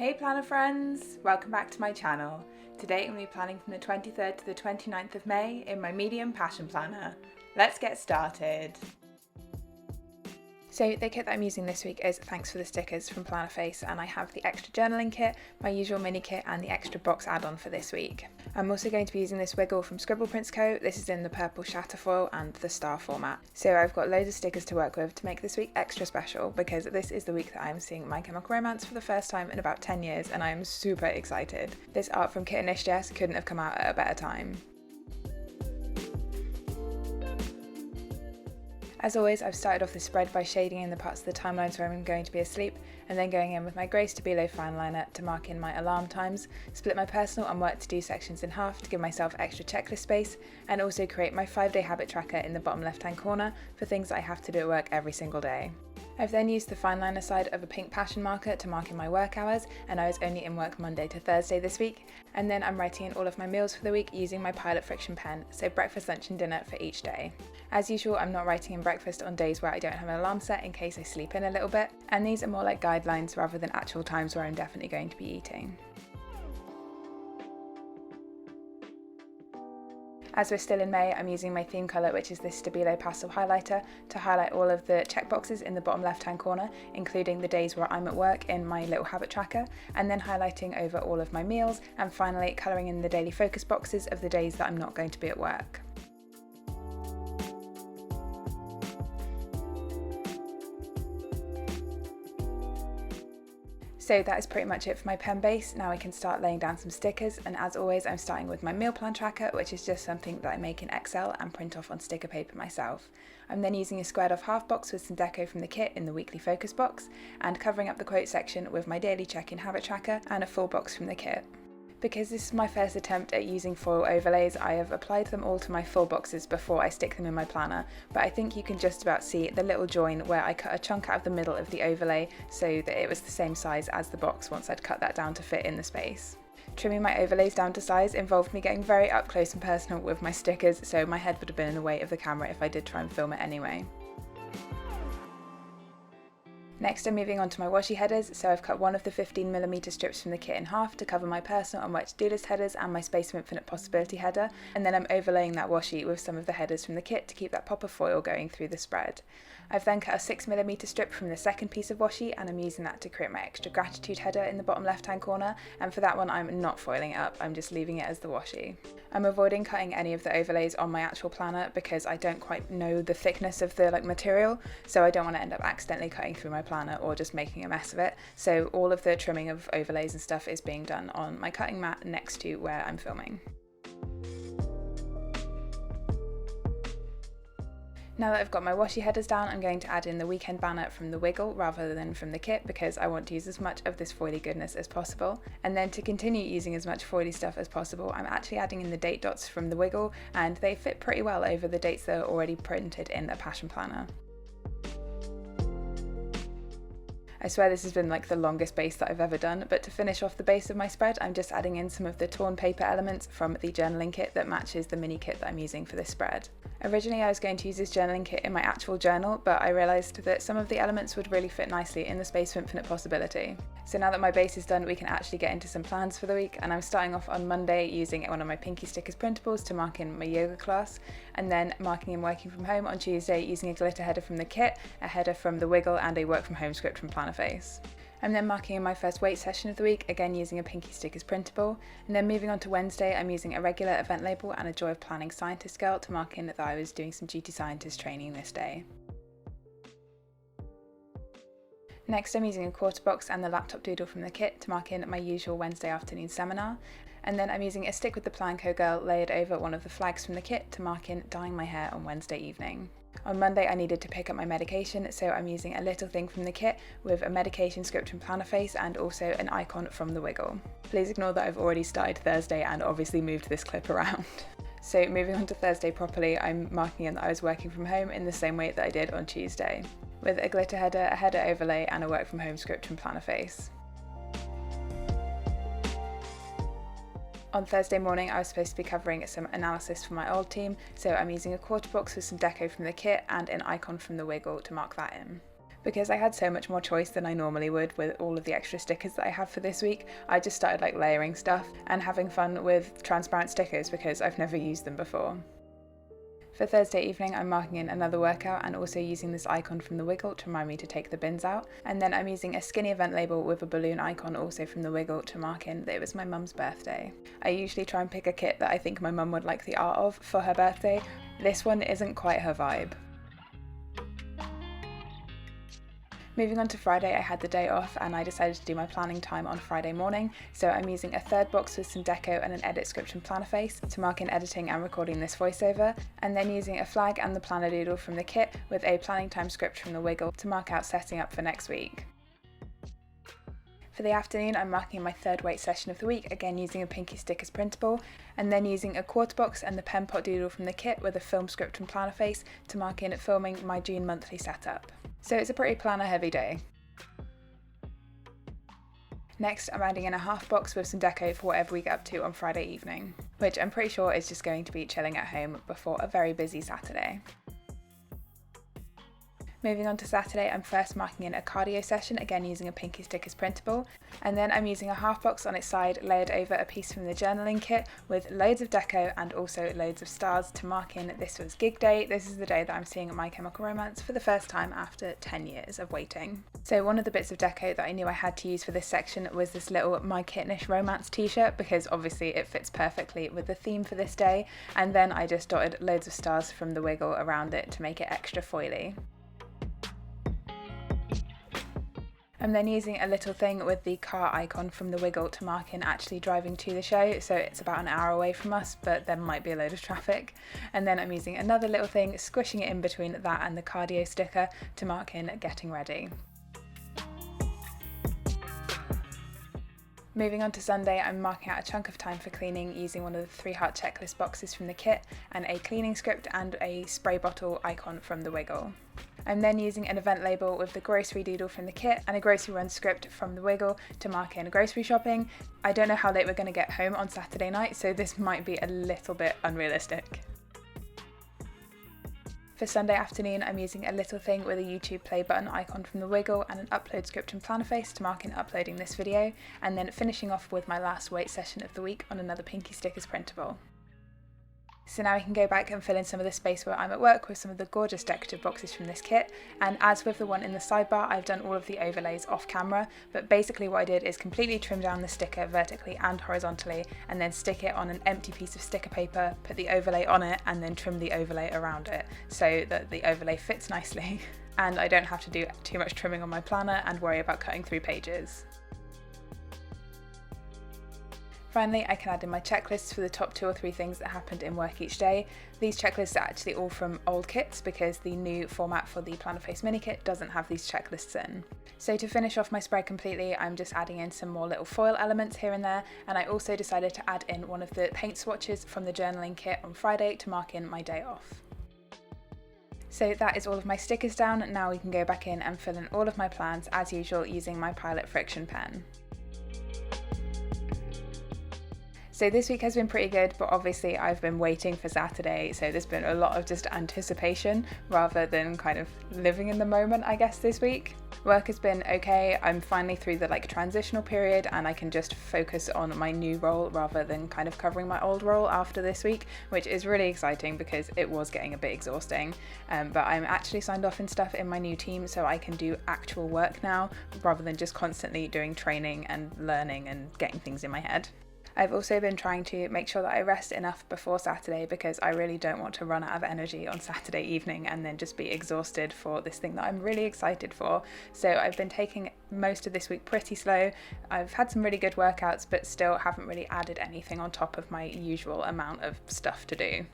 Hey planner friends, welcome back to my channel. Today I'm going to be planning from the 23rd to the 29th of May in my medium passion planner. Let's get started. So the kit that I'm using this week is Thanks for the Stckrs from Plannrface, and I have the extra journaling kit, my usual mini kit and the extra box add-on for this week. I'm also going to be using this wiggle from Scribble Prints Co. This is in the purple shatter foil and the star format. So I've got loads of stickers to work with to make this week extra special because this is the week that I'm seeing My Chemical Romance for the first time in about 10 years and I am super excited. This art from Kit and Stckrs couldn't have come out at a better time. As always, I've started off the spread by shading in the parts of the timelines where I'm going to be asleep, and then going in with my grey Stabilo fine liner to mark in my alarm times, split my personal and work to do sections in half to give myself extra checklist space, and also create my 5-day habit tracker in the bottom left-hand corner for things I have to do at work every single day. I've then used the fine liner side of a pink passion marker to mark in my work hours, and I was only in work Monday to Thursday this week, and then I'm writing in all of my meals for the week using my Pilot Friction pen, so breakfast, lunch and dinner for each day. As usual, I'm not writing in breakfast on days where I don't have an alarm set in case I sleep in a little bit, and these are more like guidelines rather than actual times where I'm definitely going to be eating. As we're still in May, I'm using my theme colour, which is this Stabilo pastel highlighter, to highlight all of the checkboxes in the bottom left-hand corner, including the days where I'm at work in my little habit tracker, and then highlighting over all of my meals, and finally colouring in the daily focus boxes of the days that I'm not going to be at work. So that is pretty much it for my pen base. Now I can start laying down some stickers, and as always I'm starting with my meal plan tracker, which is just something that I make in Excel and print off on sticker paper myself. I'm then using a squared off half box with some deco from the kit in the weekly focus box, and covering up the quote section with my daily check-in habit tracker and a full box from the kit. Because this is my first attempt at using foil overlays, I have applied them all to my full boxes before I stick them in my planner, but I think you can just about see the little join where I cut a chunk out of the middle of the overlay so that it was the same size as the box once I'd cut that down to fit in the space. Trimming my overlays down to size involved me getting very up close and personal with my stickers, so my head would have been in the way of the camera if I did try and film it anyway. Next I'm moving on to my washi headers, so I've cut one of the 15mm strips from the kit in half to cover my personal and work to do list headers and my Space of Infinite Possibility header, and then I'm overlaying that washi with some of the headers from the kit to keep that pop of foil going through the spread. I've then cut a 6mm strip from the second piece of washi, and I'm using that to create my extra gratitude header in the bottom left hand corner, and for that one I'm not foiling it up, I'm just leaving it as the washi. I'm avoiding cutting any of the overlays on my actual planner because I don't quite know the thickness of the material, so I don't want to end up accidentally cutting through my planner or just making a mess of it, so all of the trimming of overlays and stuff is being done on my cutting mat next to where I'm filming. Now that I've got my washi headers down, I'm going to add in the weekend banner from the wiggle rather than from the kit because I want to use as much of this foily goodness as possible. And then to continue using as much foily stuff as possible, I'm actually adding in the date dots from the wiggle, and they fit pretty well over the dates that are already printed in a passion planner. I swear this has been like the longest base that I've ever done, but to finish off the base of my spread, I'm just adding in some of the torn paper elements from the journaling kit that matches the mini kit that I'm using for this spread. Originally I was going to use this journaling kit in my actual journal, but I realised that some of the elements would really fit nicely in the Space of Infinite Possibility. So now that my base is done, we can actually get into some plans for the week, and I'm starting off on Monday using one of my Pinky Stckrs printables to mark in my yoga class, and then marking in working from home on Tuesday using a glitter header from the kit, a header from the wiggle and a work from home script from Plannrface. I'm then marking in my first weight session of the week, again using a Pinky Stckrs printable, and then moving on to Wednesday I'm using a regular event label and a Joy of Planning Scientist girl to mark in that I was doing some duty scientist training this day. Next I'm using a quarter box and the laptop doodle from the kit to mark in my usual Wednesday afternoon seminar, and then I'm using a Stick with the Plan Co girl layered over one of the flags from the kit to mark in dyeing my hair on Wednesday evening. On Monday I needed to pick up my medication, so I'm using a little thing from the kit with a medication script from Plannrface and also an icon from the wiggle. Please ignore that I've already started Thursday and obviously moved this clip around. So moving on to Thursday properly, I'm marking in that I was working from home in the same way that I did on Tuesday, with a glitter header, a header overlay and a work from home script from Plannrface. On Thursday morning I was supposed to be covering some analysis for my old team, so I'm using a quarter box with some deco from the kit and an icon from the wiggle to mark that in. Because I had so much more choice than I normally would with all of the extra stickers that I have for this week, I just started like layering stuff and having fun with transparent stickers because I've never used them before. For Thursday evening, I'm marking in another workout and also using this icon from the Wiggle to remind me to take the bins out. And then I'm using a skinny event label with a balloon icon also from the Wiggle to mark in that it was my mum's birthday. I usually try and pick a kit that I think my mum would like the art of for her birthday. This one isn't quite her vibe. Moving on to Friday, I had the day off and I decided to do my planning time on Friday morning, so I'm using a third box with some deco and an edit script from Plannrface to mark in editing and recording this voiceover, and then using a flag and the planner doodle from the kit with a planning time script from the Wiggle to mark out setting up for next week. For the afternoon, I'm marking my third weight session of the week, again using a Pinky Stckrs printable, and then using a quarter box and the pen pot doodle from the kit with a film script from Plannrface to mark in filming my June monthly setup. So it's a pretty planner heavy day. Next, I'm adding in a half box with some deco for whatever we get up to on Friday evening, which I'm pretty sure is just going to be chilling at home before a very busy Saturday. Moving on to Saturday, I'm first marking in a cardio session, again using a Pinky Stckrs printable, and then I'm using a half box on its side layered over a piece from the journaling kit with loads of deco and also loads of stars to mark in this was gig day. This is the day that I'm seeing My Chemical Romance for the first time after 10 years of waiting. So one of the bits of deco that I knew I had to use for this section was this little My Kittenish Romance t-shirt, because obviously it fits perfectly with the theme for this day, and then I just dotted loads of stars from the Wiggle around it to make it extra foily. I'm then using a little thing with the car icon from the Wiggle to mark in actually driving to the show, so it's about an hour away from us, but there might be a load of traffic. And then I'm using another little thing, squishing it in between that and the cardio sticker to mark in getting ready. Moving on to Sunday, I'm marking out a chunk of time for cleaning using one of the 3 heart checklist boxes from the kit and a cleaning script and a spray bottle icon from the Wiggle. I'm then using an event label with the grocery doodle from the kit and a grocery run script from the Wiggle to mark in grocery shopping. I don't know how late we're going to get home on Saturday night, so this might be a little bit unrealistic. For Sunday afternoon, I'm using a little thing with a YouTube play button icon from the Wiggle and an upload script from Plannrface to mark in uploading this video, and then finishing off with my last weight session of the week on another Pinky Stckrs printable. So now we can go back and fill in some of the space where I'm at work with some of the gorgeous decorative boxes from this kit, and as with the one in the sidebar, I've done all of the overlays off camera, but basically what I did is completely trim down the sticker vertically and horizontally and then stick it on an empty piece of sticker paper, put the overlay on it and then trim the overlay around it so that the overlay fits nicely and I don't have to do too much trimming on my planner and worry about cutting through pages. Finally, I can add in my checklists for the top 2 or 3 things that happened in work each day. These checklists are actually all from old kits because the new format for the Plannrface mini kit doesn't have these checklists in. So to finish off my spread completely, I'm just adding in some more little foil elements here and there, and I also decided to add in one of the paint swatches from the journaling kit on Friday to mark in my day off. So that is all of my stickers down. Now we can go back in and fill in all of my plans as usual using my Pilot Friction pen. So this week has been pretty good, but obviously I've been waiting for Saturday, so there's been a lot of just anticipation rather than kind of living in the moment, I guess, this week. Work has been okay. I'm finally through the transitional period and I can just focus on my new role rather than kind of covering my old role after this week, which is really exciting because it was getting a bit exhausting. But I'm actually signed off and stuff in my new team, so I can do actual work now rather than just constantly doing training and learning and getting things in my head. I've also been trying to make sure that I rest enough before Saturday because I really don't want to run out of energy on Saturday evening and then just be exhausted for this thing that I'm really excited for. So I've been taking most of this week pretty slow. I've had some really good workouts, but still haven't really added anything on top of my usual amount of stuff to do.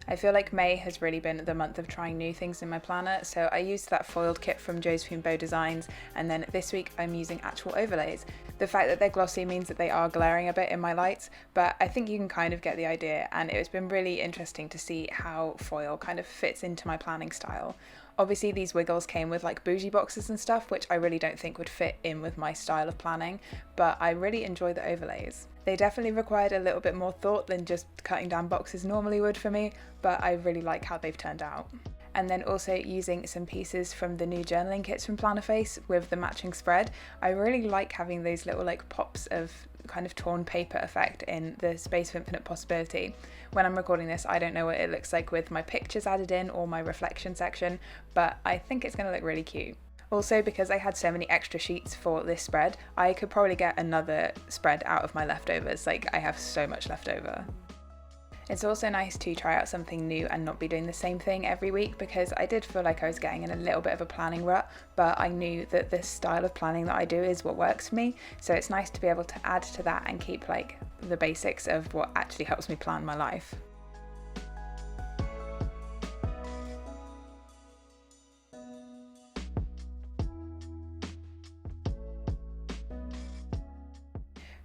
I feel like May has really been the month of trying new things in my planner, so I used that foiled kit from Josephine Bow Designs, and then this week I'm using actual overlays. The fact that they're glossy means that they are glaring a bit in my lights, but I think you can kind of get the idea, and it's been really interesting to see how foil kind of fits into my planning style. Obviously these Wiggles came with bougie boxes and stuff, which I really don't think would fit in with my style of planning, but I really enjoy the overlays. They definitely required a little bit more thought than just cutting down boxes normally would for me, but I really like how they've turned out. And then also using some pieces from the new journaling kits from Plannrface with the matching spread. I really like having those little like pops of kind of torn paper effect in the Space of Infinite Possibility. When I'm recording this, I don't know what it looks like with my pictures added in or my reflection section, but I think it's going to look really cute. Also, because I had so many extra sheets for this spread, I could probably get another spread out of my leftovers. Like, I have so much left over. It's also nice to try out something new and not be doing the same thing every week, because I did feel like I was getting in a little bit of a planning rut, but I knew that this style of planning that I do is what works for me, so it's nice to be able to add to that and keep like the basics of what actually helps me plan my life.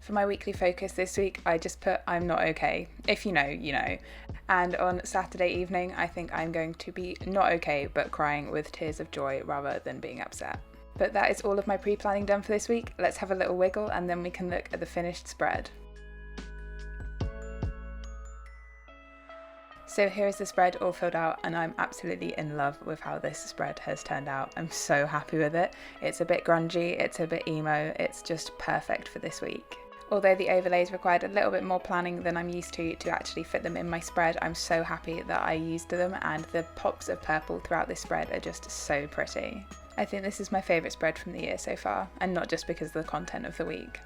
For my weekly focus this week, I just put I'm not okay. If you know, you know. And on Saturday evening, I think I'm going to be not okay, but crying with tears of joy rather than being upset. But that is all of my pre-planning done for this week. Let's have a little wiggle and then we can look at the finished spread. So here is the spread all filled out, and I'm absolutely in love with how this spread has turned out. I'm so happy with it. It's a bit grungy, it's a bit emo, it's just perfect for this week. Although the overlays required a little bit more planning than I'm used to actually fit them in my spread, I'm so happy that I used them, and the pops of purple throughout this spread are just so pretty. I think this is my favourite spread from the year so far, and not just because of the content of the week.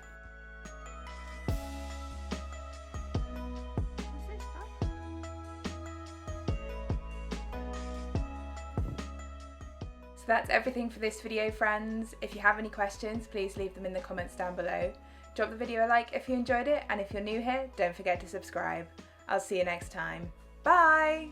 So that's everything for this video, friends. If you have any questions, please leave them in the comments down below. Drop the video a like if you enjoyed it, and if you're new here, don't forget to subscribe. I'll see you next time. Bye!